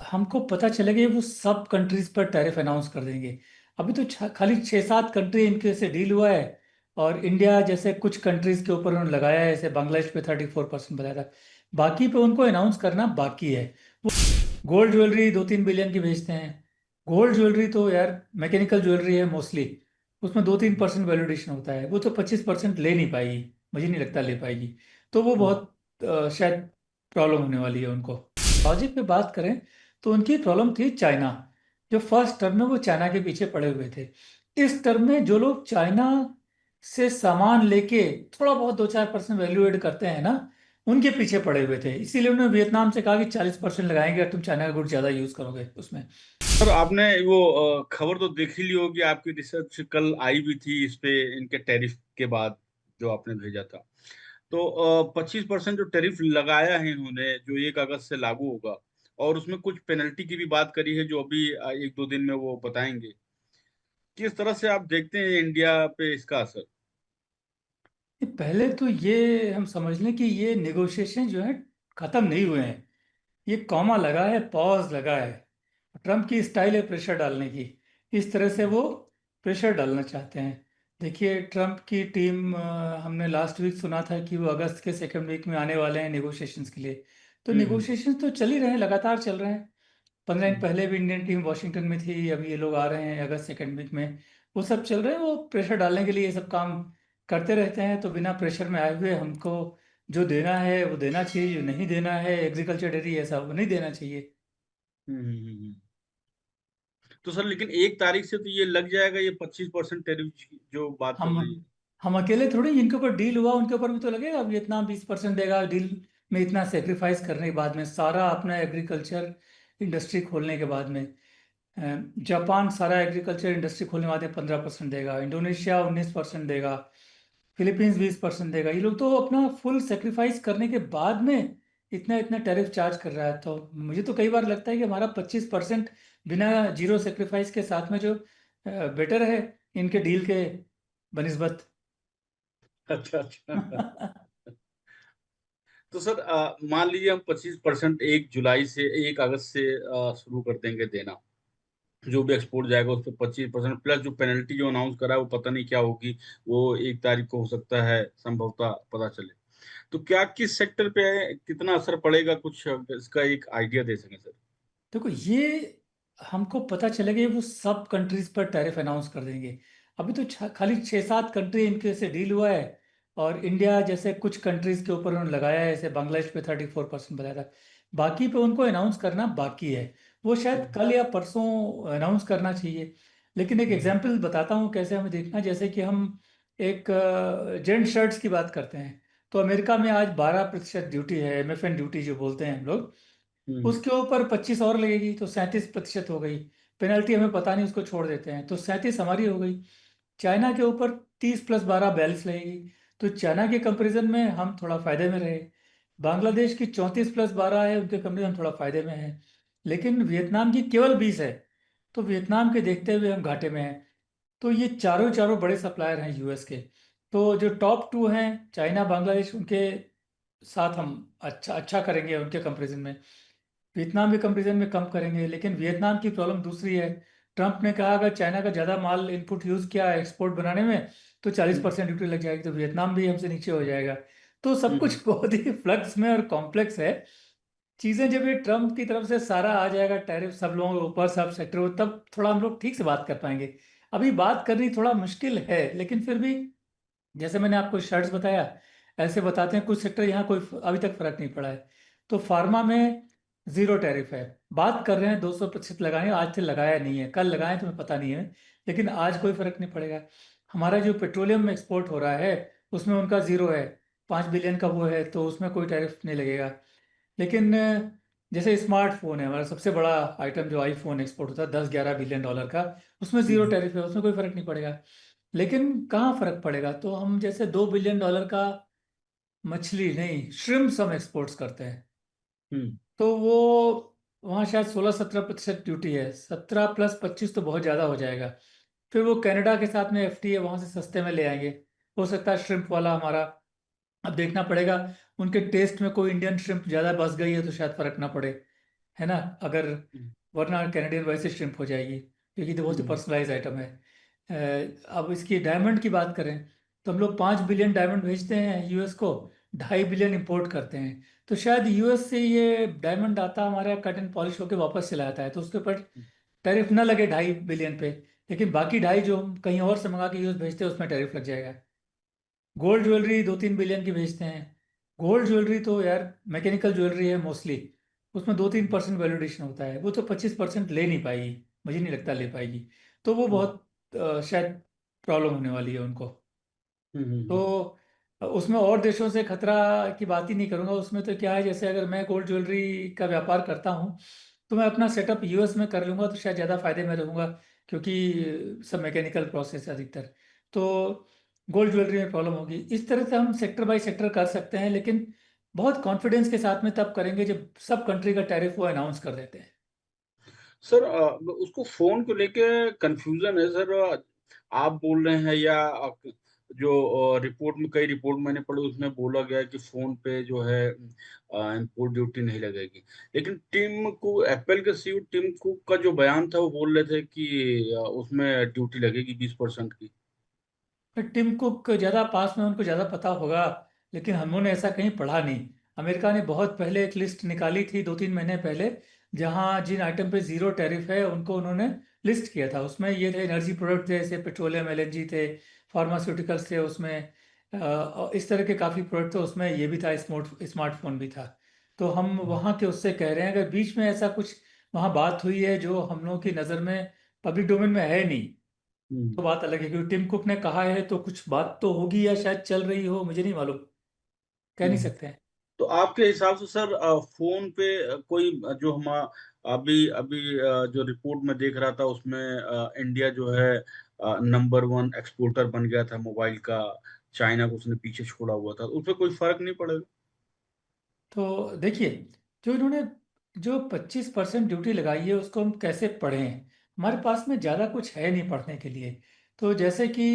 हमको पता चलेगा वो सब कंट्रीज पर टैरिफ अनाउंस कर देंगे। अभी तो खाली 6-7 कंट्री इनके से डील हुआ है। और इंडिया जैसे कुछ कंट्रीज के ऊपर उन्होंने लगाया है, जैसे बांग्लादेश पे 34% बताया था। बाकी पे उनको अनाउंस करना बाकी है। गोल्ड ज्वेलरी 2-3 बिलियन की बेचते हैं। गोल्ड ज्वेलरी तो यार मैकेनिकल ज्वेलरी है मोस्टली। उसमें 2-3% वैल्यूएशन होता है, वो तो 25% ले नहीं पाएगी। मुझे नहीं लगता ले पाएगी। तो वो हम्म। बहुत शायद प्रॉब्लम होने वाली है उनको। लॉजिक पे बात करें तो उनकी प्रॉब्लम थी चाइना। जो फर्स्ट टर्म में वो चाइना के पीछे पड़े हुए थे। इस टर्म में जो लोग चाइना से सामान लेके थोड़ा बहुत 2-4% वैल्यू एड करते हैं ना, उनके पीछे पड़े हुए थे। इसीलिए उन्होंने वियतनाम से कहा कि 40% लगाएंगे अगर तुम चाइना का गुड ज्यादा यूज करोगे उसमें। सर आपने वो खबर तो देख ही ली होगी, आपकी रिसर्च कल आई भी थी इस पे, इनके टैरिफ के बाद जो आपने भेजा था। तो 25% जो टैरिफ लगाया है इन्होंने, जो 1 अगस्त से लागू होगा, और उसमें कुछ पेनल्टी की भी बात करी है जो अभी 1-2 दिन में वो बताएंगे। किस तरह से आप देखते हैं इंडिया पे इसका असर? पहले तो ये हम समझ लें कि ये नेगोशिएशन जो है खत्म नहीं हुए हैं। ये कॉमा लगा है, पॉज लगा है। ट्रम्प की स्टाइल है प्रेशर डालने की। इस तरह से वो प्रेशर डालना चाहते हैं। देखिए ट्रम्प की टीम, हमने लास्ट वीक सुना था कि वो अगस्त के सेकंड वीक में आने वाले हैं नेगोशिएशंस के लिए। तो हम्म। नेगोशिएशंस तो चल ही रहे हैं, लगातार चल रहे हैं। 15 दिन हम्म। पहले भी इंडियन टीम वॉशिंगटन में थी, अभी ये लोग आ रहे हैं अगस्त सेकंड वीक में। वो सब चल रहे हैं, वो प्रेशर डालने के लिए ये सब काम करते रहते हैं। तो बिना प्रेशर में आए हुए हमको जो देना है वो देना चाहिए, जो नहीं देना है एग्रीकल्चर डेयरी ऐसा वो नहीं देना चाहिए। हम्म। तो सर लेकिन 1 तारीख से तो ये लग जाएगा, ये 25% टैरिफ जो बात चल हम रही है। हम अकेले थोड़ी, जिनके ऊपर डील हुआ उनके ऊपर भी तो लगेगा। वियतनाम 20% देगा डील में, इतना सेक्रीफाइस करने के बाद में, सारा अपना एग्रीकल्चर इंडस्ट्री खोलने के बाद में। जापान सारा एग्रीकल्चर इंडस्ट्री खोलने के बाद में 15% देगा। इंडोनेशिया 19% देगा। फिलीपींस 20% देगा। ये लोग तो अपना फुल सेक्रीफाइस करने के बाद में इतना इतना टैरिफ चार्ज कर रहा है। तो मुझे तो कई बार लगता है कि हमारा 25% बिना जीरो सेक्रीफाइस के साथ में जो बेटर है इनके डील के बनिस्बत। अच्छा अच्छा। तो सर मान लीजिए हम 25% 1 जुलाई से 1 अगस्त से शुरू कर देंगे देना। जो भी एक्सपोर्ट जाएगा उस पर 25% प्लस जो पेनल्टी जो अनाउंस करा है वो पता नहीं क्या होगी। वो 1 तारीख को हो सकता है संभवतः पता चले। तो क्या किस सेक्टर पे कितना असर पड़ेगा, कुछ इसका एक आइडिया दे सकें सर? देखो ये हमको पता चलेगा वो सब कंट्रीज पर टैरिफ अनाउंस कर देंगे। अभी तो खाली 6-7 कंट्री इनके से डील हुआ है। और इंडिया जैसे कुछ कंट्रीज के ऊपर उन्होंने लगाया है, जैसे बांग्लादेश पे 34% बताया था। बाकी पे उनको अनाउंस करना बाकी है। वो शायद हम्म। कल या परसों अनाउंस करना चाहिए। लेकिन एक हम्म। एग्जांपल बताता हूँ कैसे हमें देखना। जैसे कि हम एक जेंट शर्ट्स की बात करते हैं, तो अमेरिका में आज 12% ड्यूटी है, एमएफएन ड्यूटी जो बोलते हैं हम लोग। हम्म। उसके ऊपर 25 और लगेगी तो 37% हो गई। पेनल्टी हमें पता नहीं, उसको छोड़ देते हैं तो 37 हमारी हो गई। चाइना के ऊपर 30 + 12 42 लगेगी। तो चाइना के कंपैरिजन में हम थोड़ा फायदे में रहे। बांग्लादेश की 34 + 12 है, उनके कंपैरिजन हम थोड़ा फायदे में है। लेकिन वियतनाम की केवल 20 है। तो वियतनाम के देखते हुए हम घाटे में हैं। तो ये चारों चारों बड़े सप्लायर हैं यूएस के। तो जो टॉप टू हैं, चाइना बांग्लादेश, उनके साथ हम अच्छा अच्छा करेंगे उनके कंपैरिजन में। वियतनाम के कंपेरिजन में कम करेंगे। लेकिन वियतनाम की प्रॉब्लम दूसरी है। ट्रंप ने कहा अगर चाइना का ज़्यादा माल इनपुट यूज़ किया एक्सपोर्ट बनाने में तो चालीस हम्म। परसेंट ड्यूटी लग जाएगी, तो वियतनाम भी हमसे नीचे हो जाएगा। तो सब हम्म। कुछ बहुत ही फ्लक्स में और कॉम्प्लेक्स है। चीज़ें जब ये ट्रंप की तरफ से सारा आ जाएगा टैरिफ सब लोगों के ऊपर, सब सेक्टर को, तब थोड़ा हम लोग ठीक से बात कर पाएंगे। अभी बात करनी थोड़ा मुश्किल है, लेकिन फिर भी जैसे मैंने आपको शर्ट्स बताया, ऐसे बताते हैं कुछ सेक्टर यहाँ कोई अभी तक फर्क नहीं पड़ा है। तो फार्मा में जीरो टैरिफ है। बात कर रहे हैं 200% लगाए, आज तक लगाया नहीं है, कल लगाए तुम्हें पता नहीं है। लेकिन आज कोई फर्क नहीं पड़ेगा। हमारा जो पेट्रोलियम में एक्सपोर्ट हो रहा है उसमें उनका जीरो है। 5 बिलियन का वो है, तो उसमें कोई टैरिफ नहीं लगेगा। लेकिन जैसे स्मार्टफोन है हमारा सबसे बड़ा आइटम, जो आईफोन एक्सपोर्ट होता है 10-11 बिलियन डॉलर का, उसमें जीरो हम्म। टैरिफ है, उसमें कोई फर्क नहीं पड़ेगा। लेकिन कहाँ फर्क पड़ेगा, तो हम जैसे 2 बिलियन डॉलर का मछली नहीं श्रिम्प्स हम एक्सपोर्ट्स करते हैं। हम्म। तो वो वहाँ शायद 16-17% ड्यूटी है। 17 + 25 तो बहुत ज़्यादा हो जाएगा। फिर वो कनाडा के साथ में एफटीए, वहाँ से सस्ते में ले आएंगे। हो सकता है श्रिम्प वाला हमारा, अब देखना पड़ेगा। उनके टेस्ट में कोई इंडियन श्रिम्प ज़्यादा बस गई है तो शायद फर्क ना पड़े। है ना, अगर, हम्म, वरना कैनेडियन वैसे श्रिम्प हो जाएगी क्योंकि तो बहुत ही हम्म, पर्सनलाइज आइटम है। अब इसकी डायमंड की बात करें तो हम लोग 5 बिलियन डायमंड भेजते हैं यूएस को, 2.5 बिलियन इंपोर्ट करते हैं। तो शायद यूएस से ये डायमंड आता हमारा कट एंड पॉलिश होकर वापस चला आता है, तो उसके ऊपर टैरिफ ना लगे 2.5 बिलियन पे। लेकिन बाकी ढाई जो हम कहीं और से मंगा के यूएस भेजते हैं उसमें टैरिफ लग जाएगा। गोल्ड ज्वेलरी 2-3 बिलियन की भेजते हैं। गोल्ड ज्वेलरी तो यार मैकेनिकल ज्वेलरी है मोस्टली, उसमें 2-3% वैल्यूडेशन होता है, वो तो 25% ले नहीं पाएगी, मुझे नहीं लगता ले पाएगी। तो वो हम्म, बहुत शायद प्रॉब्लम होने वाली है उनको। हम्म, तो उसमें और देशों से खतरा की बात ही नहीं करूंगा। उसमें तो क्या है, जैसे अगर मैं गोल्ड ज्वेलरी का व्यापार करता हूँ तो मैं अपना सेटअप यूएस में कर लूंगा तो शायद ज़्यादा फायदे में रहूंगा, क्योंकि सब मैकेनिकल प्रोसेस है अधिकतर। तो गोल्ड ज्वेलरी में प्रॉब्लम होगी। इस तरह से हम सेक्टर बाय सेक्टर कर सकते हैं, लेकिन बहुत कॉन्फिडेंस के साथ में तब करेंगे जब सब कंट्री का टैरिफ वो अनाउंस कर देते हैं। सर उसको फ़ोन को लेके कन्फ्यूज़न है सर। आप बोल रहे हैं या जो रिपोर्ट में कई रिपोर्ट मैंने पढ़ी उसमें बोला गया है कि फ़ोन पे जो है इम्पोर्ट ड्यूटी नहीं लगेगी। लेकिन टिम कुक एप्पल के सीईओ टिम कुक का जो बयान था वो बोल रहे थे कि उसमें ड्यूटी लगेगी 20% की। फिर टिम कुक ज़्यादा पास में, उनको ज़्यादा पता होगा, लेकिन हमने ऐसा कहीं पढ़ा नहीं। अमेरिका ने बहुत पहले एक लिस्ट निकाली थी 2-3 महीने पहले, जहां जिन आइटम पे जीरो टैरिफ है उनको उन्होंने लिस्ट किया था। उसमें ये थे एनर्जी प्रोडक्ट थे, जैसे पेट्रोलियम एलएनजी थे, फार्मास्यूटिकल्स थे उसमें, और इस तरह के काफ़ी प्रोडक्ट थे उसमें, ये भी था, स्मार्टफोन भी था। तो हम हुँ, वहाँ के उससे कह रहे हैं, अगर बीच में ऐसा कुछ वहाँ बात हुई है जो हम लोगों की नज़र में पब्लिक डोमेन में है नहीं, हुँ, तो बात अलग है। क्योंकि टिम कुक ने कहा है तो कुछ बात तो होगी, या शायद चल रही हो, मुझे नहीं मालूम, कह नहीं हुँ। सकते हैं। तो आपके हिसाब से सर फ़ोन पे कोई जो हम अभी अभी जो रिपोर्ट में देख रहा था उसमें इंडिया जो है नंबर 1 एक्सपोर्टर बन गया था मोबाइल का, चाइना को उसने पीछे छोड़ा हुआ था। उसपे कोई फ़र्क नहीं पड़ेगा? तो देखिए, जो इन्होंने जो 25% ड्यूटी लगाई है उसको हम कैसे पढ़ें। हमारे पास में ज़्यादा कुछ है नहीं पढ़ने के लिए। तो जैसे कि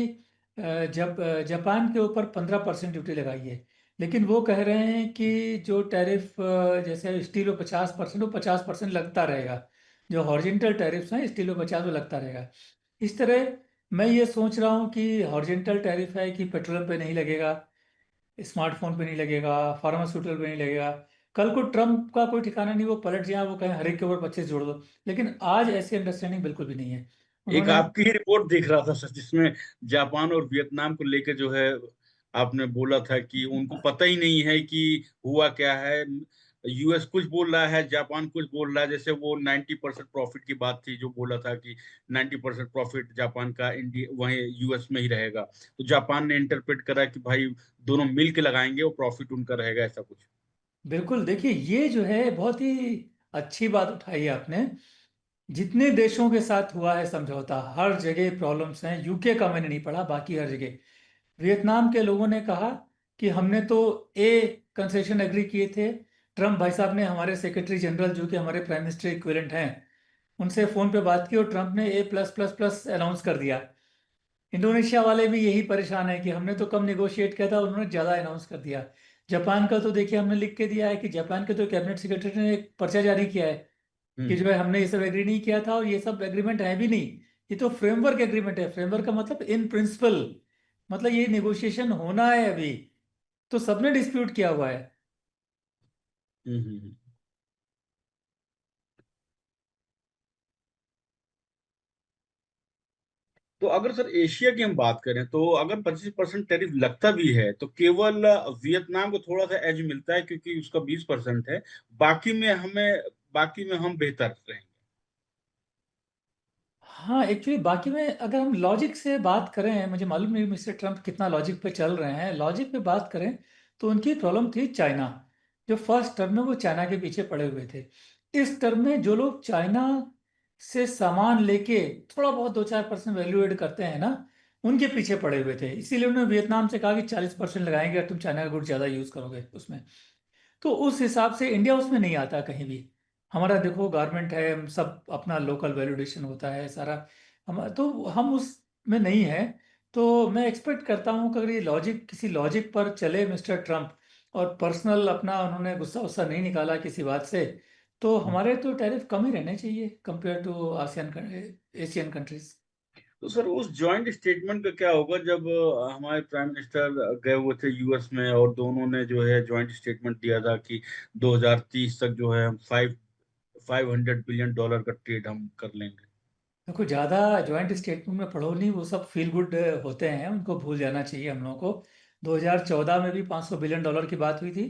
जब जापान के ऊपर 15% ड्यूटी लगाई है, लेकिन वो कह रहे हैं कि जो टैरिफ, जैसे स्टील में 50%, वो 50% लगता रहेगा। जो हॉरिजेंटल टैरिफ्स हैं स्टील में 50 वो लगता रहेगा। इस तरह मैं ये सोच रहा हूँ कि हॉरिजेंटल टैरिफ है कि पेट्रोल पे नहीं लगेगा, स्मार्टफोन पे नहीं लगेगा, फार्मास्यूटिकल पे नहीं लगेगा। कल को ट्रम्प का कोई ठिकाना नहीं, वो पलट जाए, वो कहें हर एक के ऊपर 25 जोड़ दो। लेकिन आज ऐसी अंडरस्टैंडिंग बिल्कुल भी नहीं है एक उन्होंने। आपकी ही रिपोर्ट देख रहा था सर जिसमें जापान और वियतनाम को लेके जो है आपने बोला था कि उनको पता ही नहीं है कि हुआ क्या है। यूएस कुछ बोल रहा है, जापान कुछ बोल रहा है। जैसे वो 90% प्रॉफिट की बात थी जो बोला था कि 90% प्रॉफिट जापान का इंडिया वहीं यूएस में ही रहेगा। तो जापान ने इंटरप्रेट करा कि भाई दोनों मिल के लगाएंगे, वो प्रॉफिट उनका रहेगा, ऐसा कुछ। बिल्कुल, देखिए ये जो है बहुत ही अच्छी बात उठाई है आपने। जितने देशों के साथ हुआ है समझौता, हर जगह प्रॉब्लम्स हैं। यूके का मैंने नहीं पढ़ा, बाकी हर जगह। वियतनाम के लोगों ने कहा कि हमने तो ए कंसेशन एग्री किए थे। ट्रम्प भाई साहब ने, हमारे सेक्रेटरी जनरल जो कि हमारे प्राइम मिनिस्टर इक्विवेलेंट हैं, उनसे फोन पे बात की और ट्रम्प ने ए प्लस प्लस प्लस अनाउंस कर दिया। इंडोनेशिया वाले भी यही परेशान है कि हमने तो कम निगोशिएट किया था, उन्होंने ज़्यादा अनाउंस कर दिया। जापान का तो देखिए, हमने लिख के दिया है कि जापान के तो कैबिनेट सेक्रेटरी ने एक पर्चा जारी किया है कि हम्म, जो है हमने ये सब एग्री नहीं किया था, और ये सब एग्रीमेंट है भी नहीं। ये तो फ्रेमवर्क एग्रीमेंट है। फ्रेमवर्क का मतलब इन प्रिंसिपल, मतलब ये निगोशिएशन होना है अभी। तो सबने डिस्प्यूट किया हुआ है। हम्म, हम्म। तो अगर सर एशिया की हम बात करें तो अगर 25% टैरिफ लगता भी है तो केवल वियतनाम को थोड़ा सा एज मिलता है क्योंकि उसका 20% है। बाकी में हमें बाकी में हम बेहतर रहेंगे। हाँ, एक्चुअली बाकी में अगर हम लॉजिक से बात करें, मुझे मालूम नहीं मिस्टर ट्रम्प कितना लॉजिक पे चल रहे हैं। लॉजिक पे बात करें तो उनकी प्रॉब्लम थी चाइना। जो फर्स्ट टर्म में वो चाइना के पीछे पड़े हुए थे। इस टर्म में जो लोग चाइना से सामान लेके थोड़ा बहुत 2-4% वैल्यू एड करते हैं ना, उनके पीछे पड़े हुए थे। इसीलिए उन्होंने वियतनाम से कहा कि 40% लगाएंगे अगर तुम चाइना का गुड ज़्यादा यूज़ करोगे उसमें। तो उस हिसाब से इंडिया उसमें नहीं आता कहीं भी। हमारा देखो गारमेंट है, हम सब अपना लोकल वैल्यूडेशन होता है सारा, हम तो हम उसमें नहीं है। तो मैं एक्सपेक्ट करता हूँ कि अगर ये लॉजिक किसी लॉजिक पर चले मिस्टर ट्रम्प, और पर्सनल अपना उन्होंने गुस्सा उस्सा नहीं निकाला किसी बात से, तो हम्म। हमारे तो टैरिफ कम ही रहने चाहिए compare to ASEAN Asian countries. तो सर उस जॉइंट स्टेटमेंट का क्या होगा जब हमारे प्राइम मिनिस्टर गए हुए थे यूएस में, और दोनों ने जो है जॉइंट स्टेटमेंट दिया था कि 2030 तक जो है हम 500 बिलियन डॉलर का ट्रेड हम कर लेंगे। देखो, ज़्यादा ज्वाइंट स्टेटमेंट में पढ़ो नहीं, वो सब फील गुड होते हैं, उनको भूल जाना चाहिए हम लोगों को। 2014 में भी 500 बिलियन डॉलर की बात हुई थी,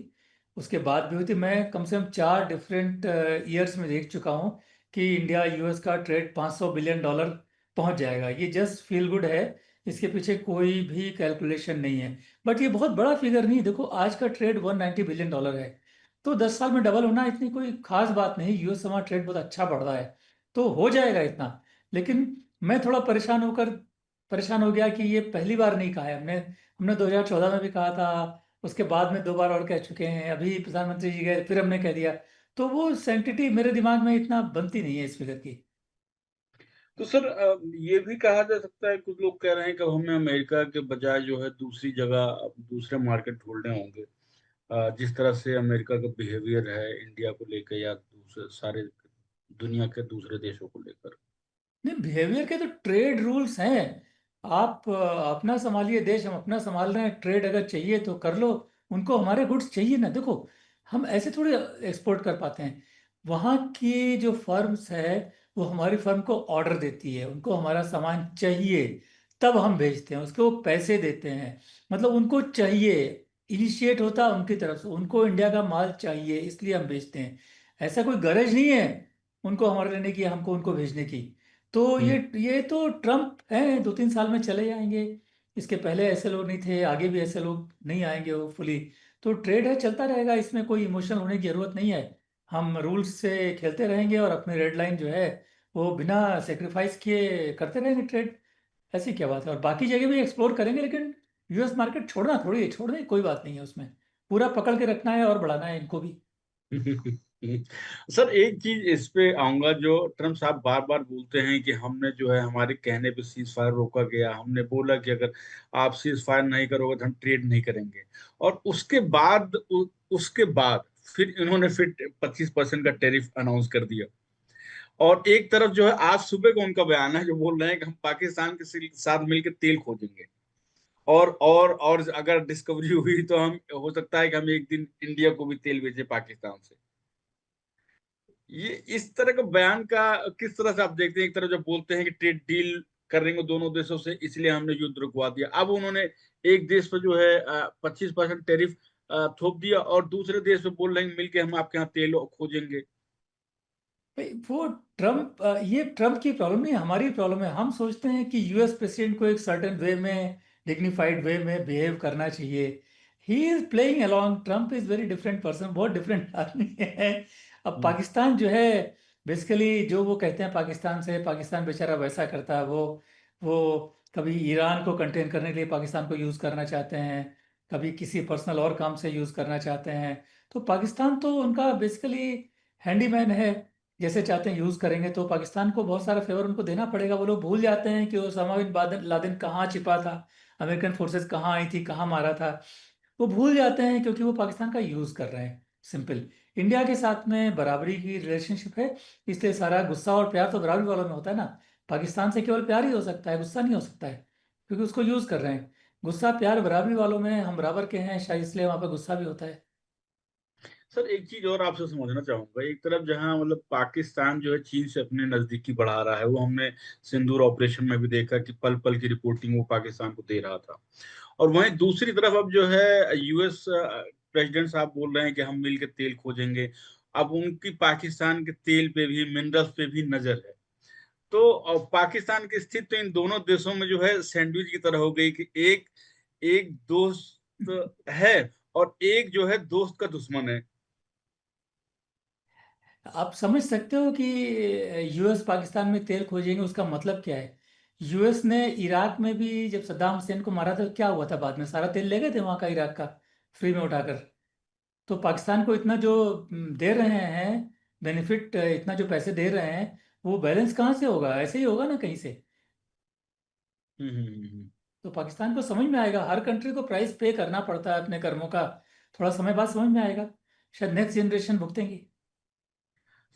उसके बाद भी हुई थी। मैं कम से कम 4 डिफरेंट ईयर्स में देख चुका हूँ कि इंडिया यूएस का ट्रेड 500 बिलियन डॉलर पहुंच जाएगा। ये जस्ट फील गुड है, इसके पीछे कोई भी कैलकुलेशन नहीं है। बट ये बहुत बड़ा फिगर नहीं है। देखो, आज का ट्रेड 190 बिलियन डॉलर है, तो 10 साल में डबल होना इतनी कोई खास बात नहीं। यूएस हमारा ट्रेड बहुत अच्छा बढ़ रहा है, तो हो जाएगा इतना। लेकिन मैं थोड़ा परेशान हो गया कि ये पहली बार नहीं कहा है हमने। हमने 2014 में भी कहा था, उसके बाद में 2 बार और कह चुके हैं, अभी प्रधानमंत्री जी गए फिर हमने कह दिया। तो वो सेंसिटिव मेरे दिमाग में इतना बनती नहीं है इस फिगर की। तो सर ये भी कहा जा सकता है, कुछ लोग कह रहे हैं कि अब हमें अमेरिका के बजाय जो है दूसरी जगह दूसरे मार्केट ढूंढने होंगे। जिस तरह से अमेरिका का बिहेवियर है इंडिया को लेकर या दूसरे सारे दुनिया के दूसरे देशों को लेकर। नहीं, बिहेवियर के तो ट्रेड रूल्स हैं। आप अपना संभालिए देश, हम अपना संभाल रहे हैं। ट्रेड अगर चाहिए तो कर लो, उनको हमारे गुड्स चाहिए ना। देखो, हम ऐसे थोड़े एक्सपोर्ट कर पाते हैं। वहाँ की जो फर्म्स है, वो हमारी फर्म को ऑर्डर देती है, उनको हमारा सामान चाहिए, तब हम भेजते हैं, उसके वो पैसे देते हैं। मतलब उनको चाहिए, इनिशिएट होता है उनकी तरफ से, उनको इंडिया का माल चाहिए इसलिए हम भेजते हैं। ऐसा कोई गरज नहीं है उनको हमारे लेने की, हमको उनको भेजने की। तो हम्म। ये तो ट्रम्प है, 2-3 साल में चले जाएंगे। इसके पहले ऐसे लोग नहीं थे, आगे भी ऐसे लोग नहीं आएंगे होपफुली। तो ट्रेड है, चलता रहेगा, इसमें कोई इमोशनल होने की जरूरत नहीं है। हम रूल्स से खेलते रहेंगे और अपनी रेड लाइन जो है वो बिना सेक्रीफाइस किए करते रहेंगे ट्रेड। ऐसी क्या बात है। और बाकी जगह भी एक्सप्लोर करेंगे, लेकिन यूएस मार्केट छोड़ना थोड़ी है, छोड़ने की कोई बात नहीं है उसमें। पूरा पकड़ के रखना है और बढ़ाना है इनको भी। सर एक चीज इस पे आऊंगा, जो ट्रम्प साहब बार बार बोलते हैं कि हमने जो है हमारे कहने पे सीज फायर रोका गया, हमने बोला कि अगर आप सीज फायर नहीं करोगे तो हम ट्रेड नहीं करेंगे। और उसके बाद फिर इन्होंने फिर 25% का टैरिफ अनाउंस कर दिया। और एक तरफ जो है आज सुबह का उनका बयान है जो बोल रहे हैं कि हम पाकिस्तान के साथ मिलकर तेल खोजेंगे। और अगर डिस्कवरी हुई तो हम हो सकता है कि हम एक दिन इंडिया को भी तेल बेचे पाकिस्तान से। ये इस तरह का बयान का किस तरह से आप देखते हैं? एक तरफ जब बोलते हैं कि ट्रेड डील कर रहे हैं दोनों देशों से इसलिए हमने युद्ध रुकवा दिया, अब उन्होंने एक देश पर जो है 25% टैरिफ थोप दिया, और दूसरे देश पे बोल रहे हैं मिलके हम आपके यहाँ तेल खोजेंगे। भाई, वो ट्रम्प, ये ट्रम्प की प्रॉब्लम नहीं, हमारी प्रॉब्लम है। हम सोचते हैं कि यूएस प्रेसिडेंट को एक सर्टेन वे में, डिग्निफाइड वे में बिहेव करना चाहिए। He is playing along. Trump is very different person, बहुत डिफरेंट आदमी है। अब हम्म। पाकिस्तान जो है, बेसिकली जो वो कहते हैं पाकिस्तान से, पाकिस्तान बेचारा वैसा करता है। वो कभी ईरान को कंटेन करने के लिए पाकिस्तान को यूज़ करना चाहते हैं, कभी किसी पर्सनल और काम से यूज़ करना चाहते हैं। तो पाकिस्तान तो उनका बेसिकली हैंडीमैन है, जैसे चाहते हैं यूज करेंगे। तो पाकिस्तान को बहुत सारा फेवर उनको देना पड़ेगा। वो लोग भूल जाते हैं कि ओसामा बिन लादेन कहाँ छिपा था, अमेरिकन फोर्सेस कहाँ आई थी, कहाँ मारा था। वो भूल जाते हैं क्योंकि वो पाकिस्तान का यूज कर रहे हैं। सिंपल। इंडिया के साथ में बराबरी की रिलेशनशिप है, इसलिए सारा गुस्सा और प्यार तो बराबरी वालों में होता है ना। पाकिस्तान से केवल प्यार ही हो सकता है, गुस्सा नहीं हो सकता है, क्योंकि उसको यूज कर रहे हैं। गुस्सा प्यार बराबरी वालों में, हम बराबर के हैं शायद, इसलिए वहां पर गुस्सा भी होता है। सर एक चीज और आपसे समझना चाहूंगा, एक तरफ जहां मतलब पाकिस्तान जो है चीन से अपने नजदीकी बढ़ा रहा है, वो हमने सिंदूर ऑपरेशन में भी देखा कि पल पल की रिपोर्टिंग वो पाकिस्तान को दे रहा था। और वहीं दूसरी तरफ अब जो है यूएस प्रेसिडेंट साहब बोल रहे हैं कि हम मिलकर तेल खोजेंगे। अब उनकी पाकिस्तान के तेल पे भी, मिनरल्स पे भी नजर है। तो पाकिस्तान की स्थिति तो इन दोनों देशों में जो है सैंडविच की तरह हो गई कि एक एक दोस्त है और एक जो है दोस्त का दुश्मन है। आप समझ सकते हो कि यूएस पाकिस्तान में तेल खोजेंगे उसका मतलब क्या है। यूएस ने इराक में भी जब सद्दाम हुसैन को मारा था तो क्या हुआ था, बाद में सारा तेल ले गए थे वहां का, इराक का, फ्री में उठाकर। तो पाकिस्तान को इतना जो दे रहे हैं बेनिफिट, इतना जो पैसे दे रहे हैं, वो बैलेंस कहाँ से होगा, ऐसे ही होगा ना कहीं से। हम्म। तो पाकिस्तान को समझ में आएगा, हर कंट्री को प्राइस पे करना पड़ता है अपने कर्मों का। थोड़ा समय बाद समझ में आएगा, शायद नेक्स्ट जनरेशन भुगतेंगी।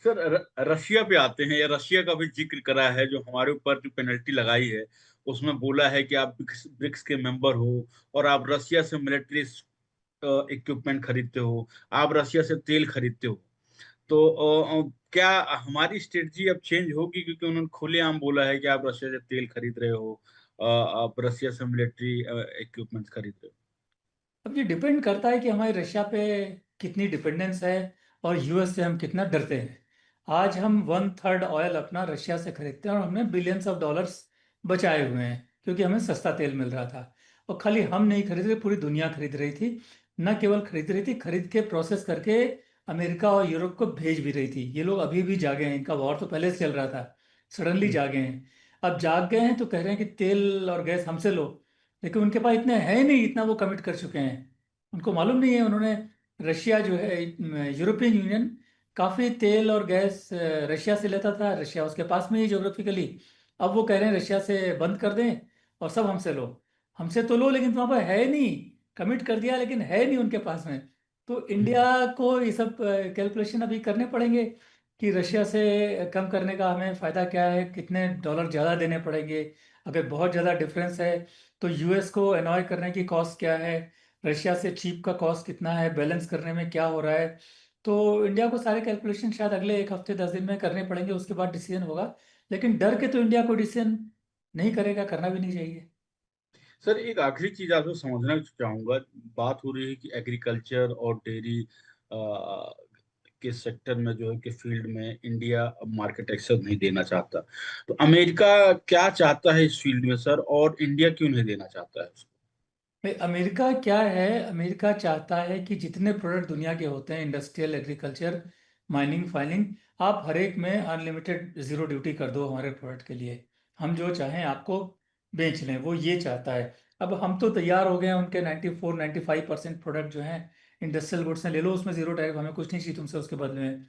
सर रशिया पे आते हैं, या रशिया का भी जिक्र करा है, जो हमारे ऊपर जो पेनल्टी लगाई है उसमें बोला है कि आप ब्रिक्स ब्रिक्स के मेंबर हो और आप रशिया से मिलिट्री इक्विपमेंट खरीदते हो, आप रशिया से तेल खरीदते हो। तो क्या हमारी स्ट्रेटजी अब चेंज होगी, क्योंकि उन्होंने खुलेआम बोला है कि आप रशिया से तेल खरीद रहे हो, आप रशिया से मिलिट्री इक्विपमेंट खरीद रहे अब ये डिपेंड करता है कि हमारी रशिया पे कितनी डिपेंडेंस है और यूएस से हम कितना डरते हैं। आज हम वन थर्ड ऑयल अपना रशिया से खरीदते हैं और हमने बिलियंस ऑफ डॉलर्स बचाए हुए हैं क्योंकि हमें सस्ता तेल मिल रहा था। और खाली हम नहीं खरीद रहे, पूरी दुनिया खरीद रही थी। न केवल खरीद रही थी, खरीद के प्रोसेस करके अमेरिका और यूरोप को भेज भी रही थी। ये लोग अभी भी जागे हैं, इनका वॉर तो पहले से चल रहा था, सडनली हो। जागे हैं। अब जाग गए हैं तो कह रहे हैं कि तेल और गैस हमसे लो, लेकिन उनके पास इतने हैं नहीं, इतना वो कमिट कर चुके हैं। उनको मालूम नहीं है, उन्होंने रशिया जो है, यूरोपियन यूनियन काफ़ी तेल और गैस रशिया से लेता था, रशिया उसके पास में ही ज्योग्राफिकली। अब वो कह रहे हैं रशिया से बंद कर दें और सब हमसे लो। हमसे तो लो, लेकिन तुम्हारे पास है नहीं। कमिट कर दिया लेकिन है नहीं उनके पास में। तो इंडिया को ये सब कैलकुलेशन अभी करने पड़ेंगे कि रशिया से कम करने का हमें फ़ायदा क्या है, कितने डॉलर ज़्यादा देने पड़ेंगे। अगर बहुत ज़्यादा डिफरेंस है तो यूएस को एनॉय करने की कॉस्ट क्या है, रशिया से चीप का कॉस्ट कितना है, बैलेंस करने में क्या हो रहा है। तो इंडिया को सारे कैलकुलेशन शायद अगले एक हफ्ते 10 दिन में करने पड़ेंगे, उसके बाद डिसीजन होगा। लेकिन डर के तो इंडिया को डिसीजन नहीं करेगा, करना भी नहीं चाहिए। सर एक आखिरी चीज आपसे समझना चाहूंगा। बात हो रही है कि एग्रीकल्चर और डेयरी के सेक्टर में जो है कि फील्ड में इंडिया मार्केट एक्सेस नहीं देना चाहता। तो अमेरिका क्या चाहता है इस फील्ड में सर, और इंडिया क्यों नहीं देना चाहता है उसको? भाई अमेरिका क्या है, अमेरिका चाहता है कि जितने प्रोडक्ट दुनिया के होते हैं, इंडस्ट्रियल, एग्रीकल्चर, माइनिंग, फाइनिंग, आप हर एक में अनलिमिटेड जीरो ड्यूटी कर दो हमारे प्रोडक्ट के लिए। हम जो चाहें आपको बेच लें, वो ये चाहता है। अब हम तो तैयार हो गए हैं, उनके 94-95% प्रोडक्ट जो हैं इंडस्ट्रियल गुड्स हैं, ले लो उसमें जीरो टैरिफ, हमें कुछ नहीं चाहिए तुमसे उसके बदले में।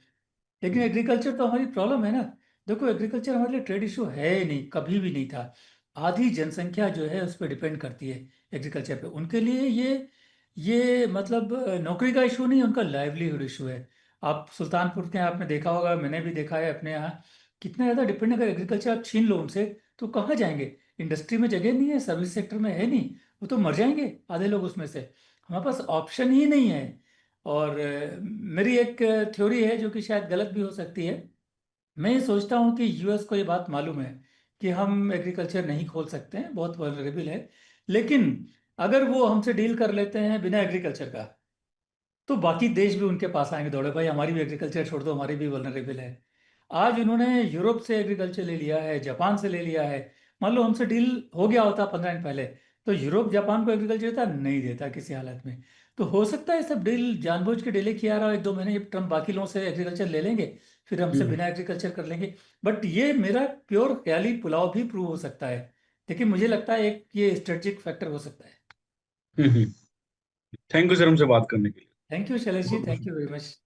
लेकिन एग्रीकल्चर तो हमारी प्रॉब्लम है ना। देखो एग्रीकल्चर हमारे लिए ट्रेड इशू है ही नहीं, कभी भी नहीं था। आधी जनसंख्या जो है उस पर डिपेंड करती है एग्रीकल्चर पे। उनके लिए ये मतलब नौकरी का इशू नहीं, उनका लाइवलीहुड इशू है। आप सुल्तानपुर के आपने देखा होगा, मैंने भी देखा है अपने यहाँ, कितना ज़्यादा डिपेंड। अगर एग्रीकल्चर आप छीन लो उनसे तो कहाँ जाएंगे? इंडस्ट्री में जगह नहीं है, सर्विस सेक्टर में है नहीं, वो तो मर जाएंगे आधे लोग उसमें से। हमारे पास ऑप्शन ही नहीं है। और मेरी एक थ्योरी है जो कि शायद गलत भी हो सकती है। मैं ये सोचता हूँ कि यूएस को ये बात मालूम है कि हम एग्रीकल्चर नहीं खोल सकते हैं, बहुत वल्नरेबल है। लेकिन अगर वो हमसे डील कर लेते हैं बिना एग्रीकल्चर का, तो बाकी देश भी उनके पास आएंगे दौड़े, भाई हमारी भी एग्रीकल्चर छोड़ दो, हमारी भी वल्नरेबल है। आज उन्होंने यूरोप से एग्रीकल्चर ले लिया है, जापान से ले लिया है। मान लो हमसे डील हो गया होता 15 दिन पहले, तो यूरोप जापान को एग्रीकल्चर देता नहीं, देता किसी हालत में। तो हो सकता है सब डील जानबूझ के डिले किया रहा हो, 1-2 महीने जब ट्रम्प बाकी लोगों से एग्रीकल्चर ले लेंगे, फिर हमसे हम्म बिना एग्रीकल्चर कर लेंगे। बट ये मेरा प्योर ख्याली पुलाव भी प्रूव हो सकता है। लेकिन मुझे लगता है एक ये स्ट्रेटेजिक फैक्टर हो सकता है। हम्म। थैंक यू सर हमसे बात करने के लिए। थैंक यू शैलेश जी, बहुत थैंक बहुत यू वेरी मच।